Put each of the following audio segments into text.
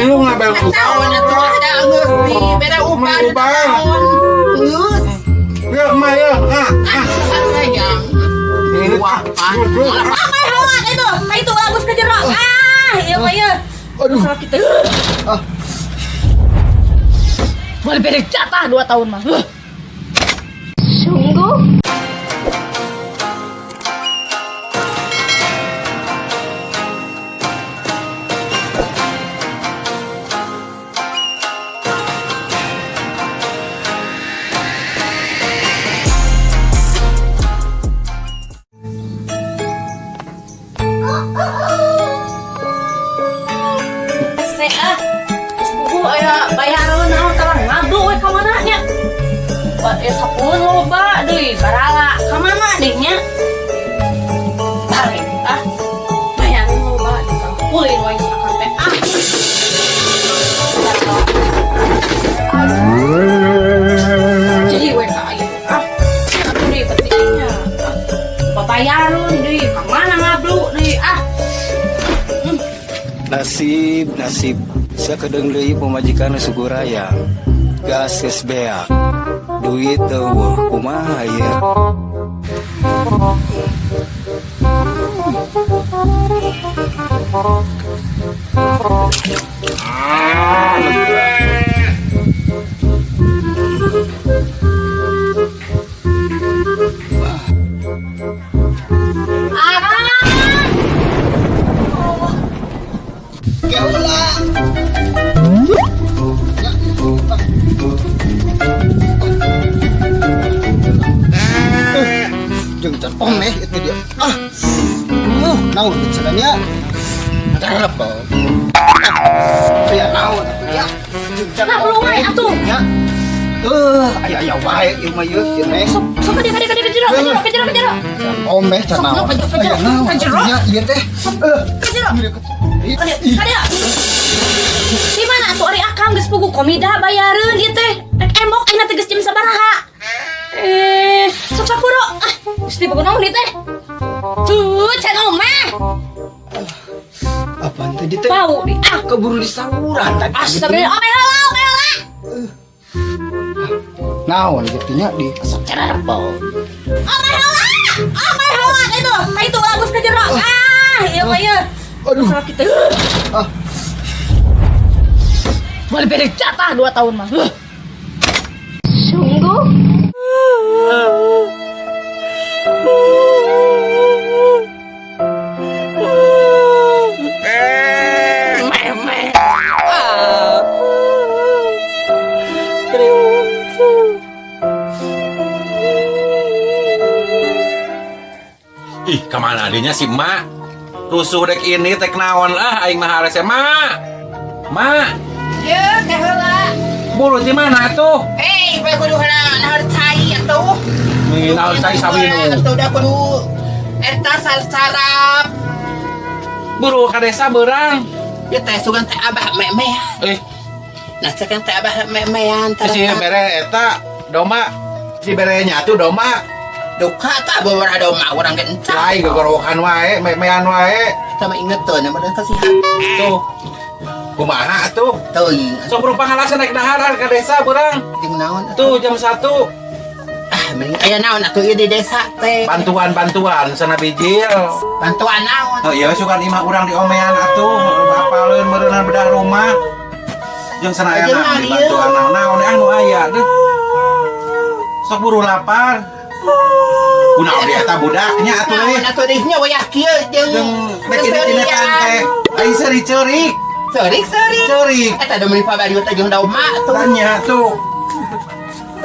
lu ngabel tahun atuh ada geus di beda upah geus ya mah ya sayang ini wah Apa hawa itu bagus ke jero. Iya mah ya. aduh Sakit teh. Boleh beda jatah 2 tahun mah. Sungguh. Bayaran naon tarang ngablu we ka mana nya? Sapuun loba deui barala ka mana deui nya? Balik bayaran loba disampulin we sakan teh jadi we ka ieu atuh deui pentingnya bayaran deui ka mana ngablu deui Nasib sakedeng deui pemajikan suguraya gas geus beak duit eueuh kumaha ieu Jengcan omeh itu dia. Naon cenanya? Darap po. Ya naon ya. Jengcan Nah, belum wae atuh. Ya. Aya wae ieu mah ieu cenah. Sok ka jero. Omeh can naon. Aya naon? Ya ieu teh. Kajero. Kadea. Di mana tuh ari akang geus pugu komida bayareun ieu teh. Emok ayeuna teh geus jam sabaraha? Sok sakuro. Geus dipugu naon ieu teh? Tuh, can omeh. Apaan tadi teh? Bau di Keburu disauran tadi. Astagfirullah, omeh heula. Naon gitu nya di sacerep po. Omeh heula itu bagus ke jero. Ieu mah ieu. Aduh. Sakit teh. Boleh beda jatah 2 tahun mah. Sungguh. ih kemana adanya si mak rusuh dek ini tek naon aing mah hareup mak ye teh heula bulu di mana tuh we kudu heula naon cai atuh naon cai sabinu atuh da kudu eta sarap buru ka desa beurang ya teh sugan teh abah memeh nah sekarang teh abah memean si bere eta doma si bere nyatu doma duka tak bawa doma orang gencang lain gogorokan wae memean wae sama inget tuh nama dan kasih tuh kumaha atuh tuh sok berupa ngalasan naik dahar ka desa beurang jeung naon tuh jam 1 mending aya naon atuh ieu di desa teh bantuan sana bijil bantuan naon oh iya sukan imah urang di omean atuh apaleun meureunna bedah rumah jeung sana aya bantuan naon anu aya deh sok buru lapar kunaon dia eta budaknya atuh naon atuh deui nya wayah kieu jeung nek ini teh ai seri ceurik Ceurik eta da meuli pabariut jeung dauma tuh tanya tuh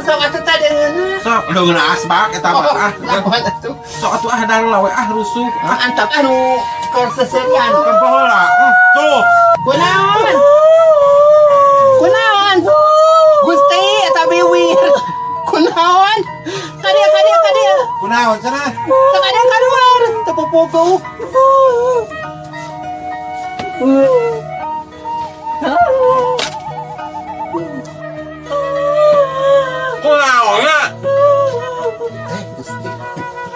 sok atuh teh deungeuna sok deungeuna asbak eta mah naon atuh sok atuh darulah we rusuh antap anu keur seserian kepola tuh kunaon Gusti eta biwir kunaon kadia kunaon cenah sok ada kaluar tepupuku kunaonna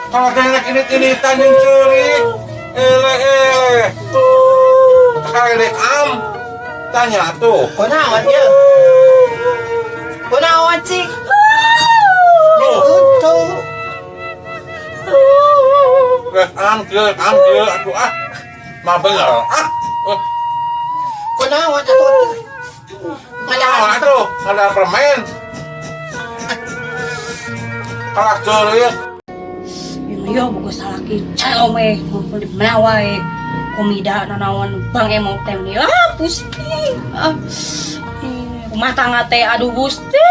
kalau kena ini tanjung ceurik ele kayak am Tanya tuh. Kunaon ya? Kunaon sih? Tuh. Untuk Angkel atuh ah. Mah bener. kunaon atuh? Padahal atuh, ada permen. Karakter ya. Yo boga salaki ome ngumpul di mana wae komida nanawan Bang Emok teh ni pusing rumah tangga teh aduh Gusti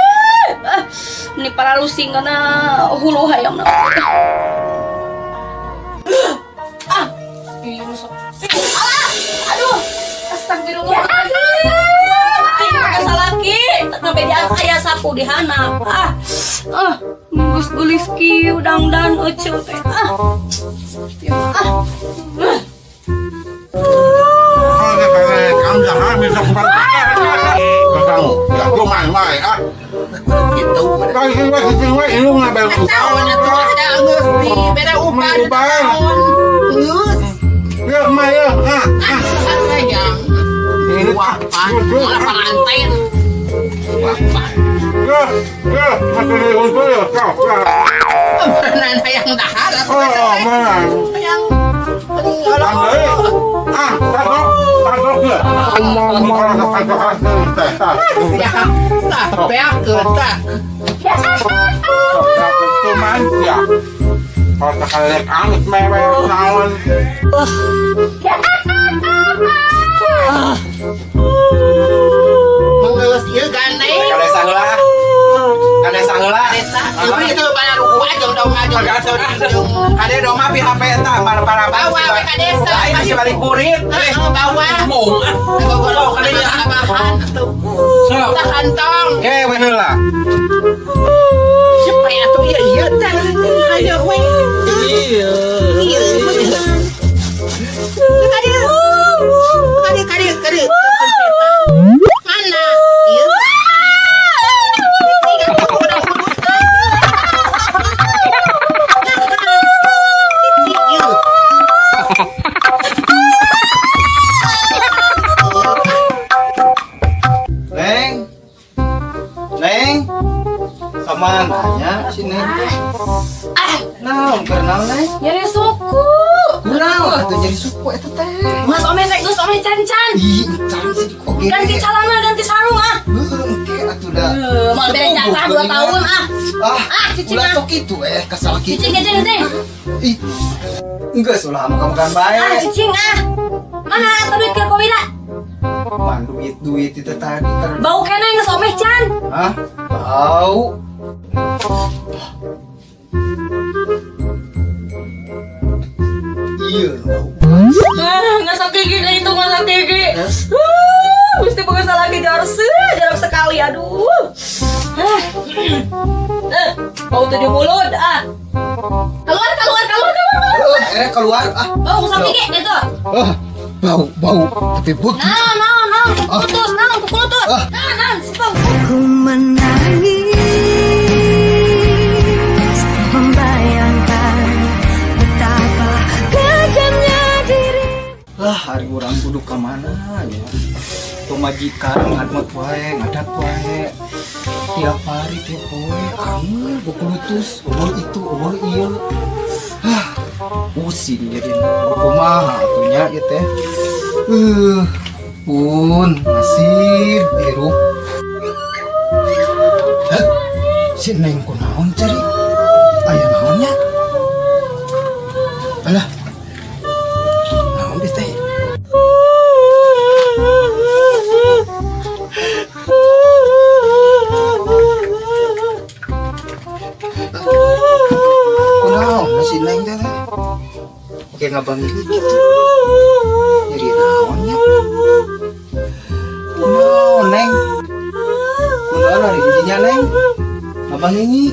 ini para lusingana hulu hayam iya sok aduh astagfirullahaladzim aing boga salaki sampai dia aya sapu di handap Gus gulis ki udang dan ucu teh Kamu jangan bisa kamu, ya lu main-main ah. gitu. Kau ini ngabel Kunaon atuh ada geus di beda upah di tahun. Geus. ya main ya Sayang. ini Wapan, malah pengantin. Wapan. ya masih di untuk ya kau Beneran hayang dahar atuh. mana Hayang Andai, tagok ya. Sampai kita. Cuman ya, kalau kalian anget mewah naon. Menggeus ieu gandeng. Kadesa heula. Kadesa heula. Desa, ieu itu pada ruku aja udah ngajong. Kade doma pi HP eta para Bawa we ka desa. Lain masih balik kurit. Bawa. Gogoro kali tambahan atuh. Tak kantong. Ke we heula. Supaya atuh ieu teh. Hayo we. Iya. Kadi. Mana? Ieu. Neng, kamananya si Neng? Naon kenal Neng? nyari suku Kunaon atuh jadi suku eta teh? Mas ome rek geus ome can-can Ih, can sih oge. ganti calana ganti sarung Engke atuh da. mau beda jatah 2 tahun cicing ulah sok itu kasal kitu. cicing cicing Ih. Enggak ulah makan bae. cicing mana duit ke komida Man duit itu tadi kan. bau kena geus ome can Hah? Bau. Iya, ngasak gigi kayak itu ngasak gigi mesti boga salah ke jarang sekali aduh bau tuh di mulut keluar keluar bau ngasak gigi gitu bau tapi buk. nah kukutus nah bau Ku menangis membayangkan betapa kejamnya diri. Hari orang kudu ke mana ya? Pemajikan ngadmat wae, ngadat wae. Tiap hari tiap wae, angin bukulutus, umur itu, umur ieu. Pusing jadi kumaha atunya ieu teh. Pun nasib hirup. Si Neng kunaon cari? Aya naonnya? Alah. Naon di teh? Kunaon si Neng teh? Oke ngabang gitu. Jadi naonnya? Kunaon Neng? Kunaon ari didinya Neng? Abang ini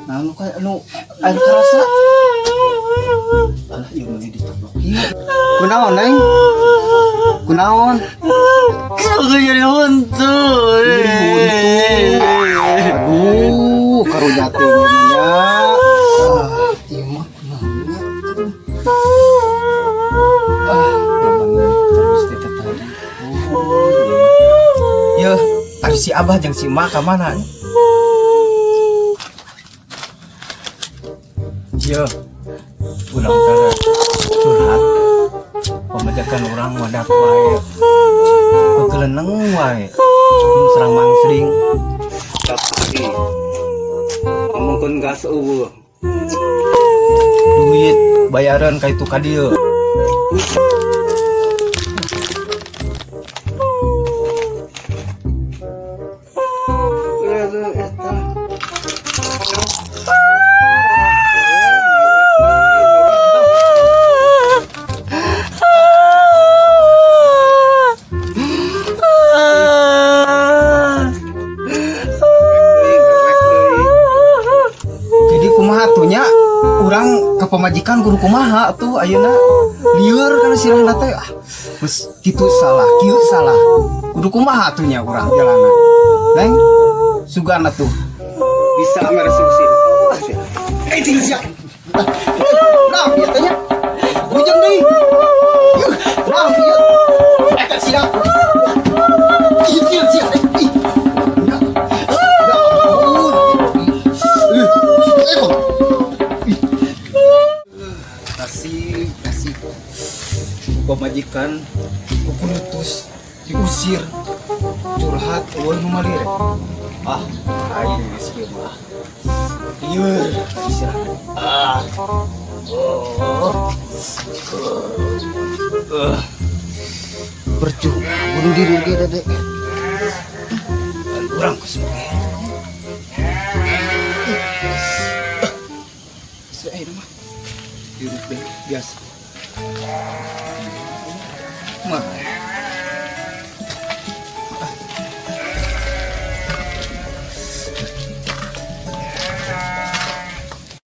anu air kerasa alah ieu mah ditoblok ieu kunaon Neng kunaon Aku jadi untung. aduh karunya teh namanya ieu mah naonnya aduh abang terus teh tadi Iya, ada si Abah jeung si Mak ka mana? Iya. Ulang tara curhat. Pemajakan orang wadah wae. Kegeleneng wae. Serang mangsring. Tapi ngomongkeun gas eueuh. Duit bayaran ka itu ka dieu. Jadi kumaha atunya urang ke pemajikan guru kumaha tuh ayeuna lieur kana sirahna teh geus kitu salah kieu salah kudu kumaha atunya urang jalanan neng sugana tuh bisa meresolusi ting sia nah ieu teh nya bujang deui nah ieu eta sia ieu sia kasih pemajikan kukunutus diusir curhat eueuh nu malir aing geus kieu mah lieur istirahat percuma bunuh diri ge Dede dan urang kesuke Ayo mah, duduk deh, biasa.